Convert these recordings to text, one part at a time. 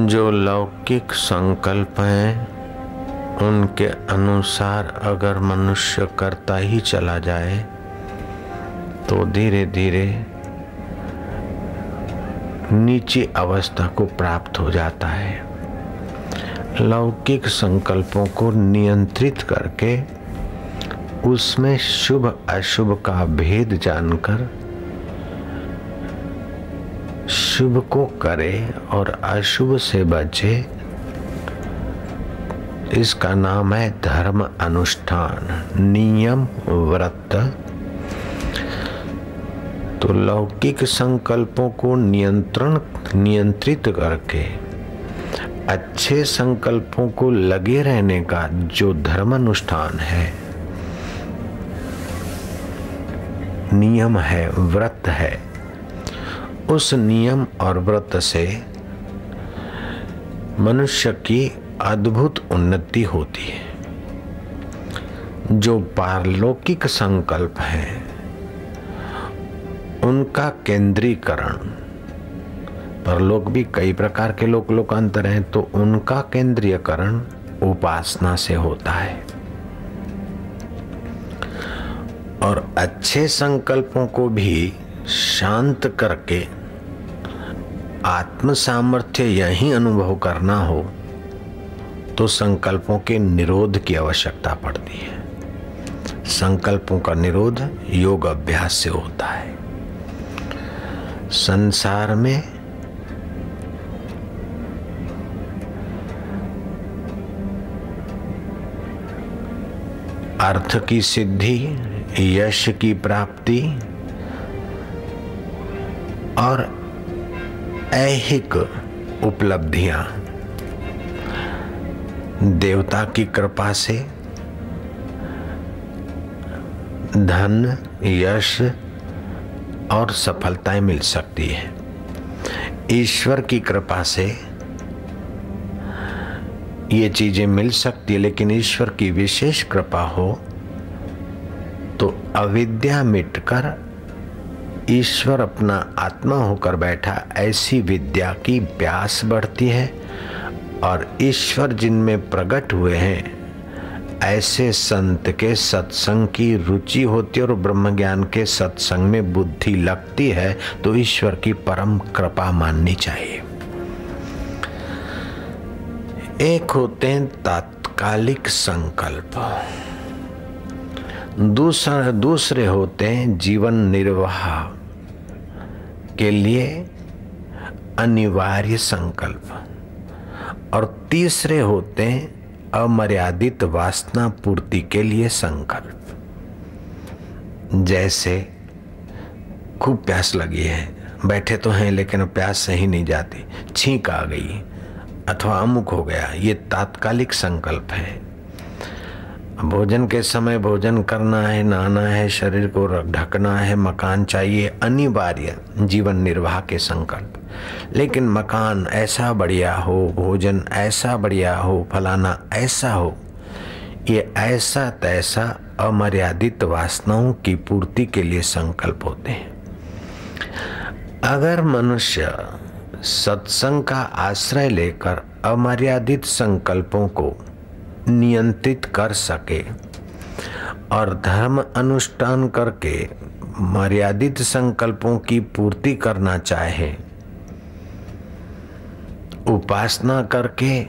जो लौकिक संकल्प हैं उनके अनुसार अगर मनुष्य करता ही चला जाए तो धीरे धीरे नीची अवस्था को प्राप्त हो जाता है। लौकिक संकल्पों को नियंत्रित करके उसमें शुभ अशुभ का भेद जानकर शुभ को करे और अशुभ से बचे, इसका नाम है धर्म अनुष्ठान, नियम, व्रत। तो लौकिक संकल्पों को नियंत्रित करके अच्छे संकल्पों को लगे रहने का जो धर्म अनुष्ठान है, नियम है, व्रत है, उस नियम और व्रत से मनुष्य की अद्भुत उन्नति होती है। जो पारलौकिक संकल्प है उनका केंद्रीकरण, परलोक भी कई प्रकार के लोकांतर हैं, तो उनका केंद्रीयकरण उपासना से होता है। और अच्छे संकल्पों को भी शांत करके आत्म सामर्थ्य यही अनुभव करना हो तो संकल्पों के निरोध की आवश्यकता पड़ती है। संकल्पों का निरोध योग अभ्यास से होता है। संसार में अर्थ की सिद्धि, यश की प्राप्ति और ऐहिक उपलब्धियां देवता की कृपा से धन, यश और सफलताएं मिल सकती है। ईश्वर की कृपा से ये चीजें मिल सकती है, लेकिन ईश्वर की विशेष कृपा हो तो अविद्या मिटकर ईश्वर अपना आत्मा होकर बैठा, ऐसी विद्या की प्यास बढ़ती है और ईश्वर जिनमें प्रकट हुए हैं ऐसे संत के सत्संग की रुचि होती है और ब्रह्म ज्ञान के सत्संग में बुद्धि लगती है, तो ईश्वर की परम कृपा माननी चाहिए। एक होते हैं तात्कालिक संकल्प, दूसरे होते हैं जीवन निर्वाह के लिए अनिवार्य संकल्प, और तीसरे होते हैं अमर्यादित वासना पूर्ति के लिए संकल्प। जैसे खूब प्यास लगी है, बैठे तो हैं लेकिन प्यास सही नहीं जाती, छींक आ गई अथवा अमुक हो गया, ये तात्कालिक संकल्प है। भोजन के समय भोजन करना है, नहाना है, शरीर को ढकना है, मकान चाहिए, अनिवार्य जीवन निर्वाह के संकल्प। लेकिन मकान ऐसा बढ़िया हो, भोजन ऐसा बढ़िया हो, फलाना ऐसा हो, ये ऐसा तैसा अमर्यादित वासनाओं की पूर्ति के लिए संकल्प होते हैं। अगर मनुष्य सत्संग का आश्रय लेकर अमर्यादित संकल्पों को नियंत्रित कर सके और धर्म अनुष्ठान करके मर्यादित संकल्पों की पूर्ति करना चाहे, उपासना करके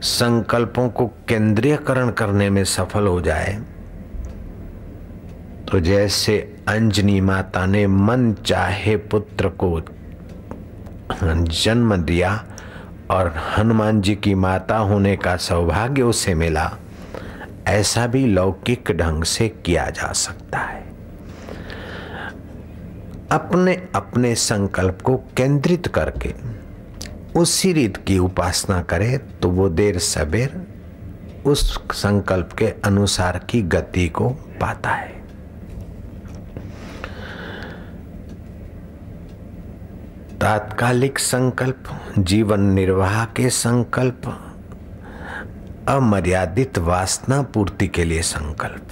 संकल्पों को केंद्रीयकरण करने में सफल हो जाए, तो जैसे अंजनी माता ने मन चाहे पुत्र को जन्म दिया और हनुमान जी की माता होने का सौभाग्य उसे मिला, ऐसा भी लौकिक ढंग से किया जा सकता है। अपने अपने संकल्प को केंद्रित करके उसी रीत की उपासना करे तो वो देर सबेर उस संकल्प के अनुसार की गति को पाता है। तात्कालिक संकल्प, जीवन निर्वाह के संकल्प, अमर्यादित वासना पूर्ति के लिए संकल्प,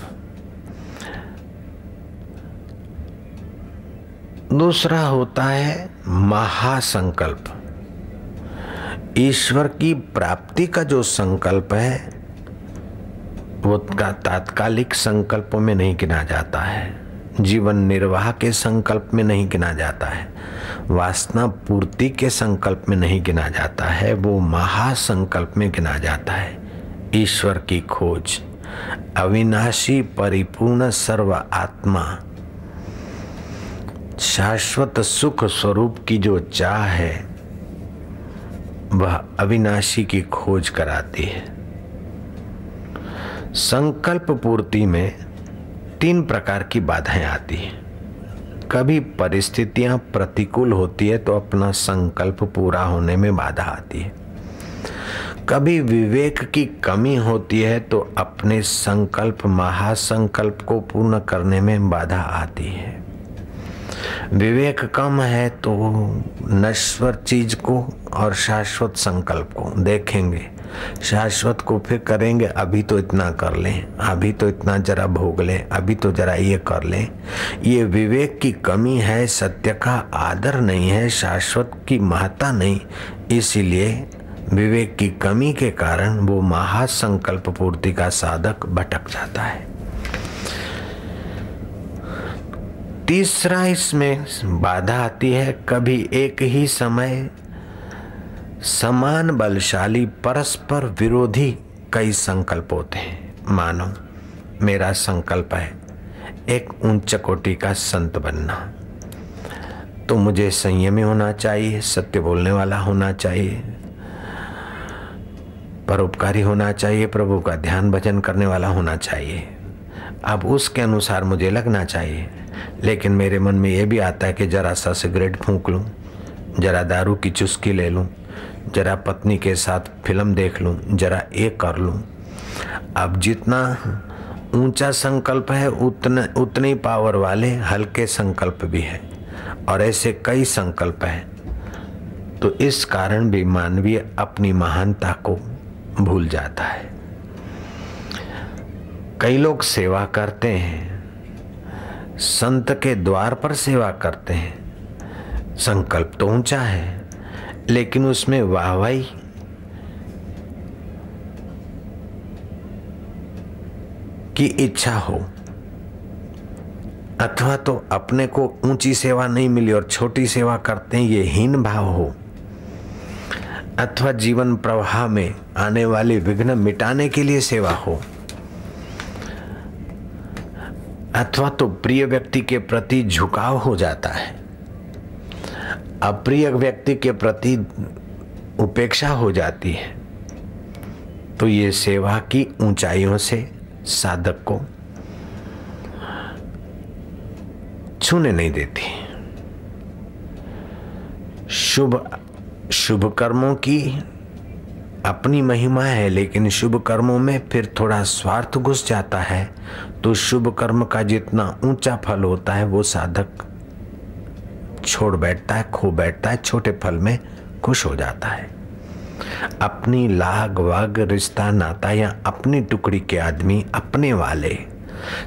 दूसरा होता है महासंकल्प। ईश्वर की प्राप्ति का जो संकल्प है वो तात्कालिक संकल्पों में नहीं गिना जाता है, जीवन निर्वाह के संकल्प में नहीं गिना जाता है, वासना पूर्ति के संकल्प में नहीं गिना जाता है, वो महासंकल्प में गिना जाता है। ईश्वर की खोज, अविनाशी परिपूर्ण सर्व आत्मा, शाश्वत सुख स्वरूप की जो चाह है वह अविनाशी की खोज कराती है। संकल्प पूर्ति में 3 प्रकार की बाधाएं आती हैं। कभी परिस्थितियां प्रतिकूल होती है तो अपना संकल्प पूरा होने में बाधा आती है। कभी विवेक की कमी होती है तो अपने संकल्प महासंकल्प को पूर्ण करने में बाधा आती है। विवेक कम है तो नश्वर चीज को और शाश्वत संकल्प को देखेंगे, शाश्वत को फिर करेंगे, अभी तो इतना कर लें, अभी तो इतना जरा भोग लें, अभी तो जरा ये कर लें। ये विवेक की कमी है, सत्य का आदर नहीं है, शाश्वत की महत्ता नहीं। इसीलिए विवेक की कमी के कारण वो महासंकल्प पूर्ति का साधक भटक जाता है। तीसरा इसमें बाधा आती है, कभी एक ही समय समान बलशाली परस्पर विरोधी कई संकल्प होते हैं। मानो मेरा संकल्प है एक उच्च कोटि का संत बनना, तो मुझे संयमी होना चाहिए, सत्य बोलने वाला होना चाहिए, परोपकारी होना चाहिए, प्रभु का ध्यान भजन करने वाला होना चाहिए। अब उसके अनुसार मुझे लगना चाहिए, लेकिन मेरे मन में ये भी आता है कि जरा सा सिगरेट फूंक लूं, जरा दारू की चुस्की ले लूं, जरा पत्नी के साथ फिल्म देख लूं, जरा ये कर लूं। अब जितना ऊंचा संकल्प है उतने पावर वाले हल्के संकल्प भी है, और ऐसे कई संकल्प हैं। तो इस कारण भी मानवीय अपनी महानता को भूल जाता है। कई लोग सेवा करते हैं, संत के द्वार पर सेवा करते हैं, संकल्प तो ऊंचा है, लेकिन उसमें वाहवाही की इच्छा हो, अथवा तो अपने को ऊंची सेवा नहीं मिली और छोटी सेवा करते हैं ये हीन भाव हो, अथवा जीवन प्रवाह में आने वाले विघ्न मिटाने के लिए सेवा हो, अथवा तो प्रिय व्यक्ति के प्रति झुकाव हो जाता है, अप्रिय व्यक्ति के प्रति उपेक्षा हो जाती है, तो ये सेवा की ऊंचाइयों से साधक को छूने नहीं देती। शुभ कर्मों की अपनी महिमा है, लेकिन शुभ कर्मों में फिर थोड़ा स्वार्थ घुस जाता है, तो शुभ कर्म का जितना ऊंचा फल होता है वो साधक छोड़ बैठता है, खो बैठता है, छोटे फल में खुश हो जाता है। अपनी लाग वाग रिश्ता नाता या अपनी टुकड़ी के आदमी अपने वाले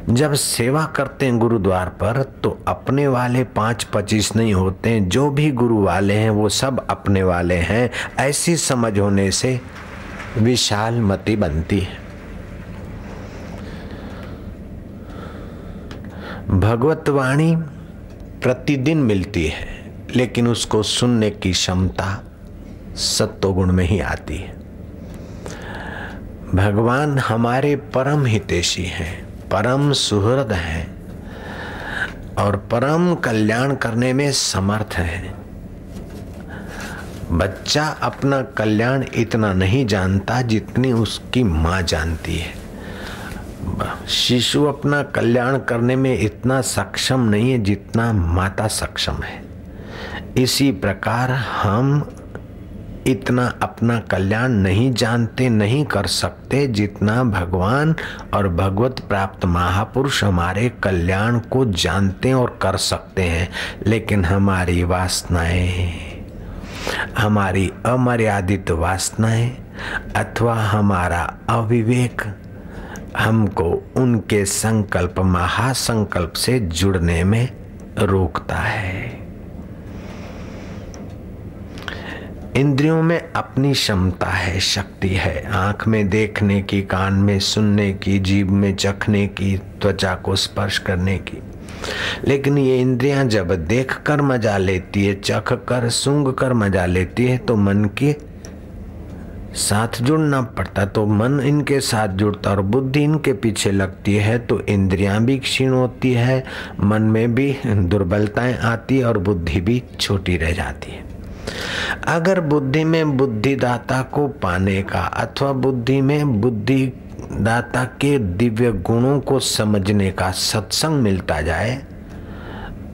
जब सेवा करते हैं गुरुद्वार पर, तो अपने वाले 5-25 नहीं होते हैं, जो भी गुरु वाले हैं वो सब अपने वाले हैं। ऐसी समझ होने से विशाल मति बनती है। भगवत वाणी प्रतिदिन मिलती है, लेकिन उसको सुनने की क्षमता सत्वगुण में ही आती है। भगवान हमारे परम हितैषी हैं, परम सुहृद हैं और परम कल्याण करने में समर्थ हैं। बच्चा अपना कल्याण इतना नहीं जानता जितनी उसकी माँ जानती है। शिशु अपना कल्याण करने में इतना सक्षम नहीं है जितना माता सक्षम है। इसी प्रकार हम इतना अपना कल्याण नहीं जानते, नहीं कर सकते जितना भगवान और भगवत प्राप्त महापुरुष हमारे कल्याण को जानते और कर सकते हैं। लेकिन हमारी वासनाएं, हमारी अमर्यादित वासनाएं अथवा हमारा अविवेक हमको उनके संकल्प महासंकल्प से जुड़ने में रोकता है। इंद्रियों में अपनी क्षमता है, शक्ति है, आंख में देखने की, कान में सुनने की, जीभ में चखने की, त्वचा को स्पर्श करने की। लेकिन ये इंद्रियां जब देख कर मजा लेती है, चख कर, सूंघ कर मजा लेती है, तो मन के साथ जुड़ना पड़ता, तो मन इनके साथ जुड़ता और बुद्धि इनके पीछे लगती है, तो इंद्रियां भी क्षीण होती है, मन में भी दुर्बलताएं आती है और बुद्धि भी छोटी रह जाती है। अगर बुद्धि में बुद्धिदाता को पाने का अथवा बुद्धि में बुद्धिदाता के दिव्य गुणों को समझने का सत्संग मिलता जाए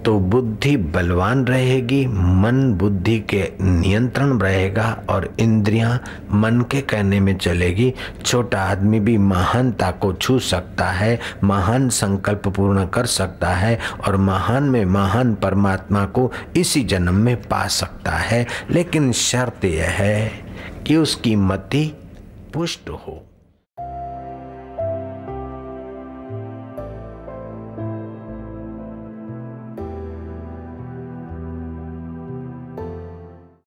तो बुद्धि बलवान रहेगी, मन बुद्धि के नियंत्रण रहेगा और इंद्रियां मन के कहने में चलेगी। छोटा आदमी भी महानता को छू सकता है, महान संकल्प पूर्ण कर सकता है और महान में महान परमात्मा को इसी जन्म में पा सकता है। लेकिन शर्त यह है कि उसकी मति पुष्ट हो।